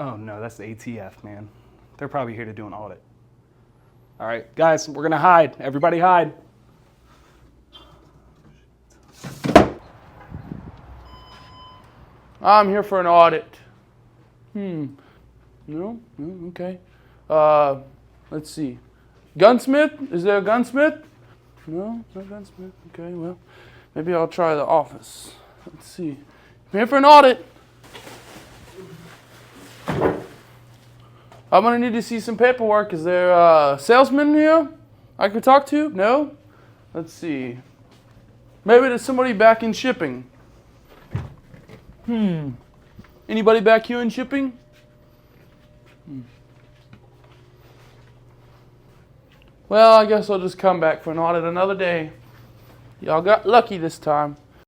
Oh no, that's the ATF, man. They're probably here to do an audit. All right, guys, we're gonna hide. Everybody hide. I'm here for an audit. No? Okay. Let's see. Gunsmith? Is there a gunsmith? No gunsmith. Okay, well, maybe I'll try the office. Let's see. I'm here for an audit. I'm gonna need to see some paperwork. Is there a salesman here I could talk to? No? Let's see. Maybe there's somebody back in shipping. Anybody back here in shipping? Well, I guess I'll just come back for an audit another day. Y'all got lucky this time.